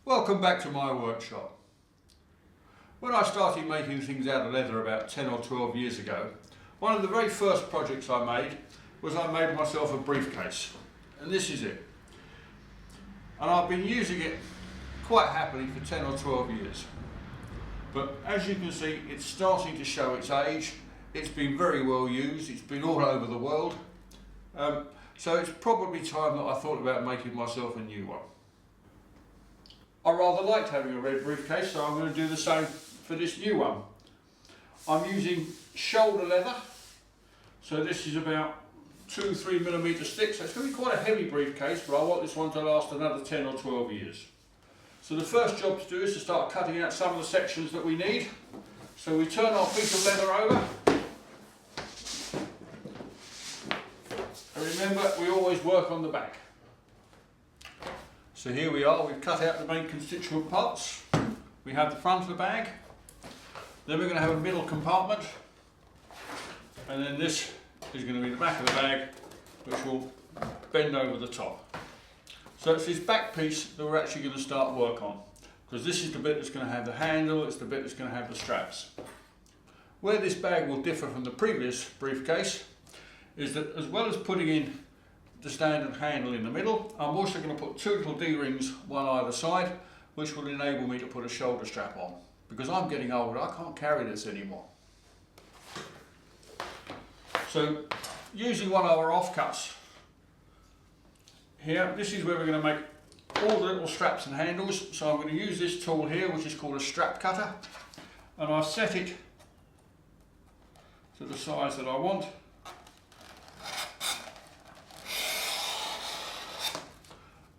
Welcome back to my workshop. When I started making things out of leather about 10 or 12 years ago, one of the very first projects I made was I made myself a briefcase, and this is it. And I've been using it quite happily for 10 or 12 years. But as you can see, it's starting to show its age. It's been very well used, it's been all over the world. So it's probably time that I thought about making myself a new one. I rather liked having a red briefcase, so I'm going to do the same for this new one. I'm using shoulder leather, so this is about 2-3mm thick, so it's going to be quite a heavy briefcase, but I want this one to last another 10 or 12 years. So the first job to do is to start cutting out some of the sections that we need. So we turn our piece of leather over, and remember, we always work on the back. So here we are, we've cut out the main constituent parts. We have the front of the bag, then we're going to have a middle compartment, and then this is going to be the back of the bag, which will bend over the top. So it's this back piece that we're actually going to start work on, because this is the bit that's going to have the handle, it's the bit that's going to have the straps. Where this bag will differ from the previous briefcase is that as well as putting in the standard handle in the middle, I'm also going to put two little D-rings, one either side, which will enable me to put a shoulder strap on. Because I'm getting older, I can't carry this anymore. So, using one of our offcuts here, this is where we're going to make all the little straps and handles. So I'm going to use this tool here, which is called a strap cutter, and I've set it to the size that I want.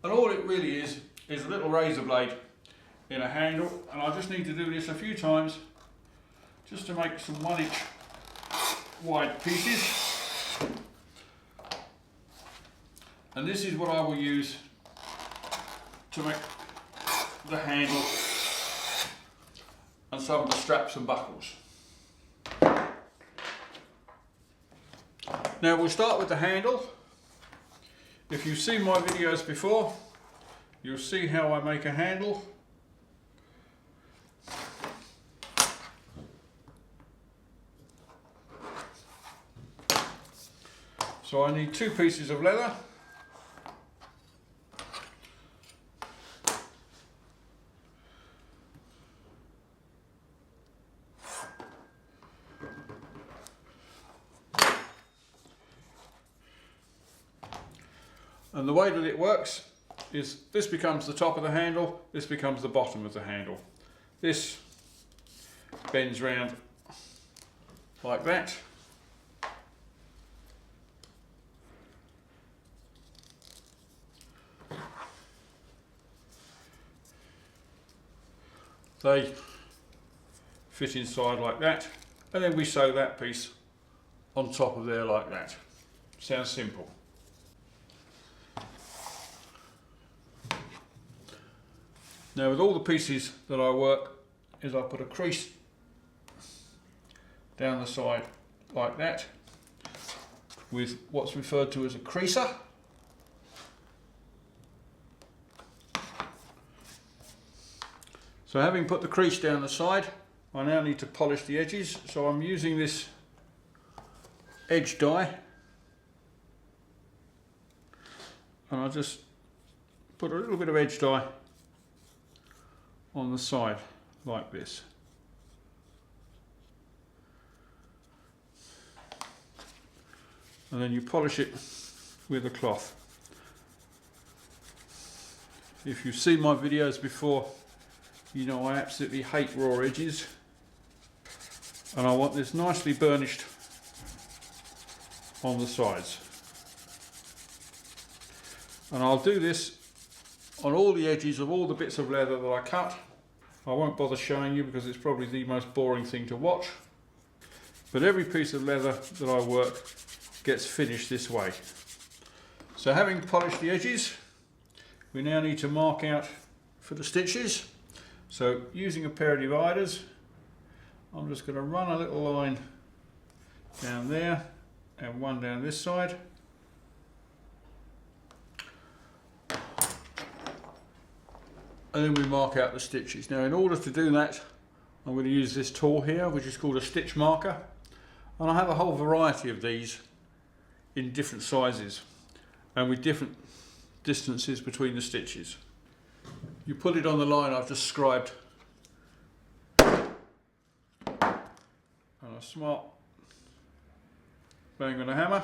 And all it really is a little razor blade in a handle, and I just need to do this a few times just to make some 1-inch wide pieces. And this is what I will use to make the handle and some of the straps and buckles. Now we'll start with the handle. If you've seen my videos before, you'll see how I make a handle. So I need 2 pieces of leather. And the way that it works is this becomes the top of the handle, this becomes the bottom of the handle. This bends round like that. They fit inside like that, and then we sew that piece on top of there like that. Sounds simple. Now with all the pieces that I work is I put a crease down the side like that with what's referred to as a creaser. So having put the crease down the side, I now need to polish the edges. So I'm using this edge die, and I'll just put a little bit of edge dye on the side like this. And then you polish it with a cloth. If you've seen my videos before, you know I absolutely hate raw edges, and I want this nicely burnished on the sides. And I'll do this on all the edges of all the bits of leather that I cut. I won't bother showing you because it's probably the most boring thing to watch. But every piece of leather that I work gets finished this way. So having polished the edges, we now need to mark out for the stitches. So using a pair of dividers, I'm just going to run a little line down there and one down this side. and then we mark out the stitches. Now in order to do that, I'm going to use this tool here, which is called a stitch marker, and I have a whole variety of these in different sizes and with different distances between the stitches. You put it on the line I've described, and a smart bang on a hammer,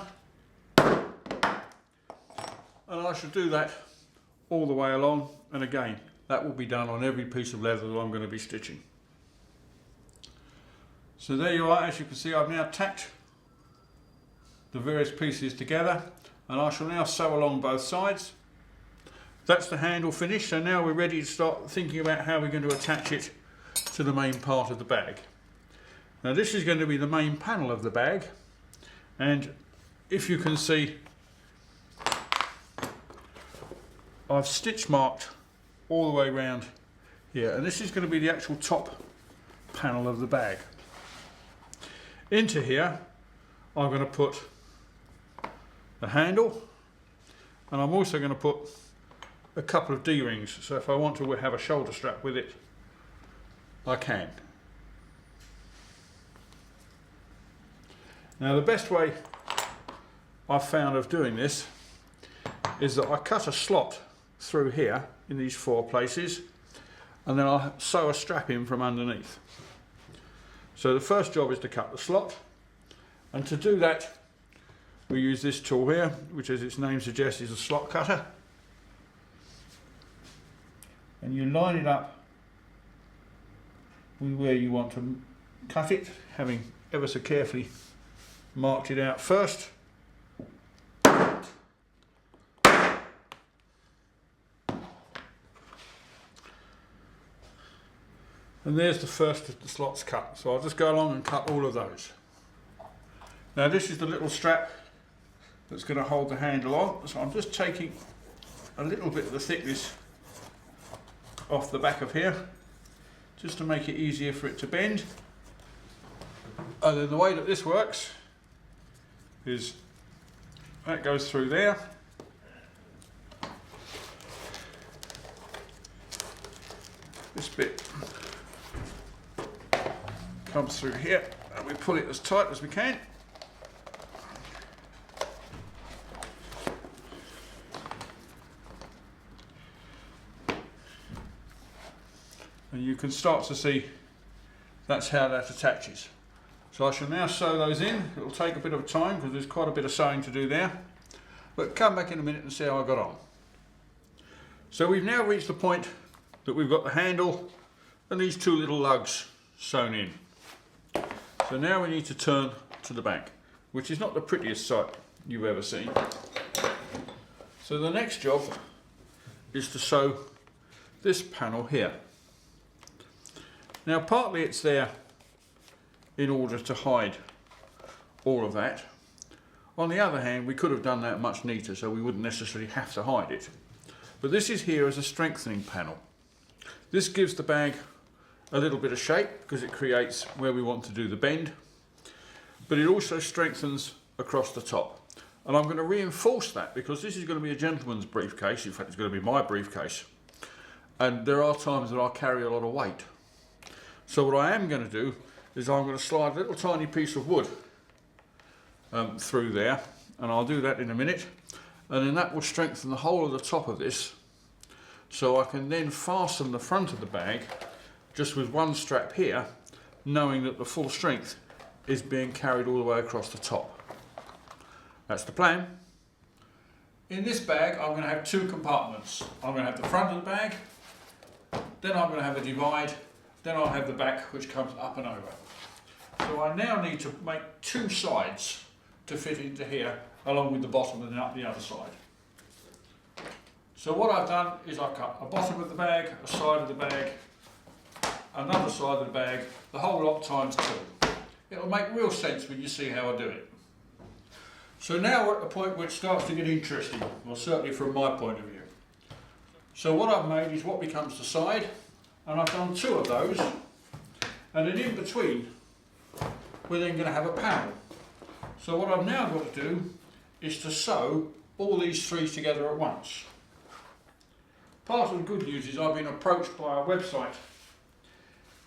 and I should do that all the way along, and again that will be done on every piece of leather that I'm going to be stitching. So there you are. As you can see, I've now tacked the various pieces together, and I shall now sew along both sides. That's the handle finished, so now we're ready to start thinking about how we're going to attach it to the main part of the bag. Now this is going to be the main panel of the bag, and if you can see, I've stitch marked all the way around here, and this is going to be the actual top panel of the bag. Into here I'm going to put the handle, and I'm also going to put a couple of D-rings, so if I want to have a shoulder strap with it, I can. Now the best way I've found of doing this is that I cut a slot through here in these 4 places, and then I'll sew a strap in from underneath. So the first job is to cut the slot, and to do that we use this tool here, which as its name suggests is a slot cutter, and you line it up with where you want to cut it, having ever so carefully marked it out first. And there's the first of the slots cut, so I'll just go along and cut all of those. Now this is the little strap that's going to hold the handle on, so I'm just taking a little bit of the thickness off the back of here just to make it easier for it to bend. And then the way that this works is that goes through there, this bit comes through here, and we pull it as tight as we can. And you can start to see that's how that attaches. So I shall now sew those in. It'll take a bit of time because there's quite a bit of sewing to do there, but come back in a minute and see how I got on. So we've now reached the point that we've got the handle and these 2 little lugs sewn in. So now we need to turn to the back, which is not the prettiest sight you've ever seen. So the next job is to sew this panel here. Now partly it's there in order to hide all of that. On the other hand, we could have done that much neater, so we wouldn't necessarily have to hide it. But this is here as a strengthening panel. This gives the bag a little bit of shape because it creates where we want to do the bend, but it also strengthens across the top. And I'm going to reinforce that because this is going to be a gentleman's briefcase. In fact, it's going to be my briefcase, and there are times that I carry a lot of weight. So what I am going to do is I'm going to slide a little tiny piece of wood through there, and I'll do that in a minute, and then that will strengthen the whole of the top of this, so I can then fasten the front of the bag just with one strap here, knowing that the full strength is being carried all the way across the top. That's the plan. In this bag I'm going to have 2 compartments. I'm going to have the front of the bag, then I'm going to have a divide, then I'll have the back which comes up and over. So I now need to make 2 sides to fit into here, along with the bottom and up the other side. So what I've done is I've cut a bottom of the bag, a side of the bag, another side of the bag, the whole lot times 2. It'll make real sense when you see how I do it. So now we're at the point where it starts to get interesting, well certainly from my point of view. So what I've made is what becomes the side, and I've done 2 of those, and then in between we're then going to have a panel. So what I've now got to do is to sew all these 3 together at once. Part of the good news is I've been approached by a website,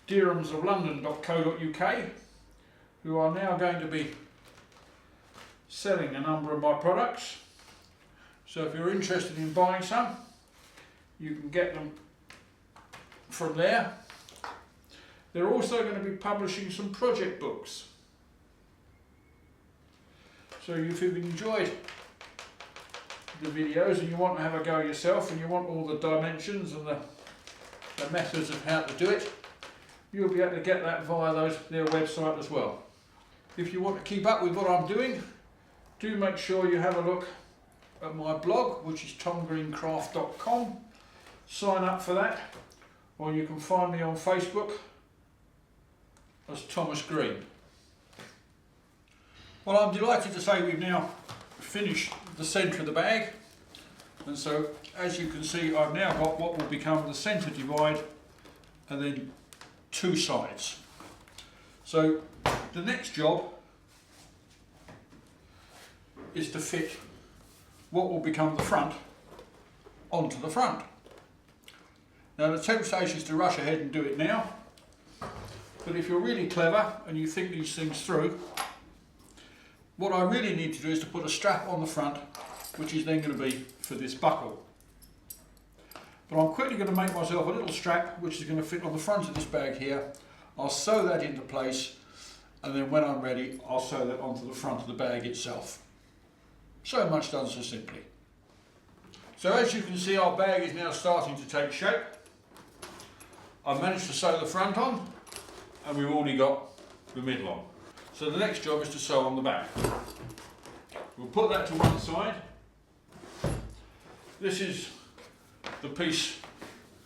dirhamsoflondon.co.uk, who are now going to be selling a number of my products. So if you're interested in buying some, you can get them from there. They're also going to be publishing some project books. So if you've enjoyed the videos and you want to have a go yourself and you want all the dimensions and the methods of how to do it, you'll be able to get that via their website as well. If you want to keep up with what I'm doing, do make sure you have a look at my blog, which is tomgreencraft.com. Sign up for that, or you can find me on Facebook as Thomas Green. Well, I'm delighted to say we've now finished the centre of the bag, and so as you can see I've now got what will become the centre divide and then two sides. So the next job is to fit what will become the front onto the front. Now the temptation is to rush ahead and do it now, but if you're really clever and you think these things through, what I really need to do is to put a strap on the front, which is then going to be for this buckle. But I'm quickly going to make myself a little strap which is going to fit on the front of this bag here. I'll sew that into place, and then when I'm ready I'll sew that onto the front of the bag itself. So much done so simply. So as you can see, our bag is now starting to take shape. I've managed to sew the front on, and we've already got the middle on. So the next job is to sew on the back. We'll put that to one side. This is the piece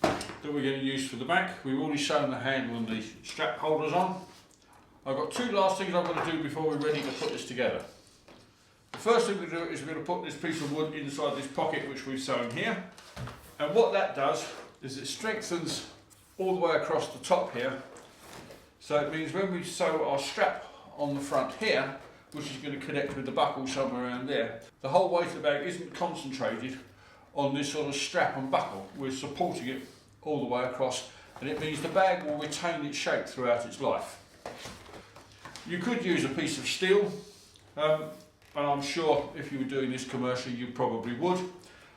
that we're going to use for the back. We've already sewn the handle and the strap holders on. I've got two last things I've got to do before we're ready to put this together. The first thing we do is we're going to put this piece of wood inside this pocket which we've sewn here. And what that does is it strengthens all the way across the top here. So it means when we sew our strap on the front here, which is going to connect with the buckle somewhere around there, the whole weight of the bag isn't concentrated on this sort of strap and buckle. We're supporting it all the way across, and it means the bag will retain its shape throughout its life. You could use a piece of steel, and I'm sure if you were doing this commercially you probably would,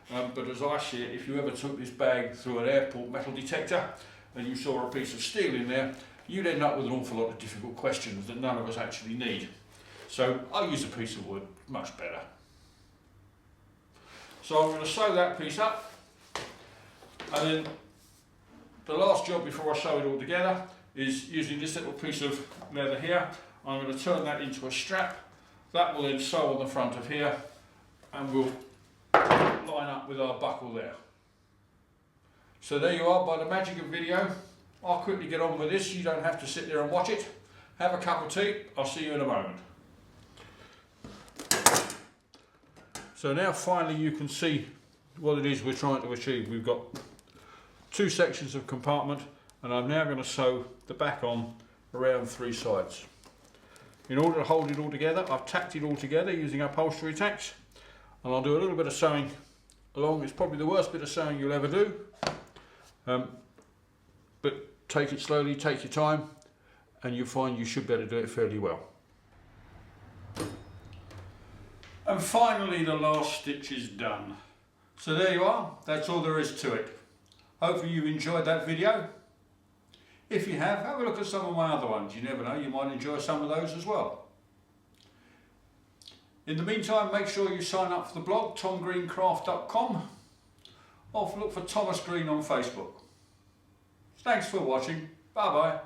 but as I see it, if you ever took this bag through an airport metal detector and you saw a piece of steel in there, you'd end up with an awful lot of difficult questions that none of us actually need. So I'll use a piece of wood, much better. So I'm going to sew that piece up, and then the last job before I sew it all together is using this little piece of leather here. I'm going to turn that into a strap. That will then sew on the front of here, and we'll line up with our buckle there. So there you are, by the magic of video. I'll quickly get on with this. You don't have to sit there and watch it. Have a cup of tea. I'll see you in a moment. So now finally you can see what it is we're trying to achieve. We've got two sections of compartment, and I'm now going to sew the back on around three sides. In order to hold it all together, I've tacked it all together using upholstery tacks, and I'll do a little bit of sewing along. It's probably the worst bit of sewing you'll ever do, but take it slowly, take your time, and you'll find you should be able to do it fairly well. And finally the last stitch is done. So there you are, that's all there is to it. Hopefully you've enjoyed that video. If you have a look at some of my other ones. You never know, you might enjoy some of those as well. In the meantime, make sure you sign up for the blog, tomgreencraft.com, or look for Thomas Green on Facebook. Thanks for watching. Bye bye.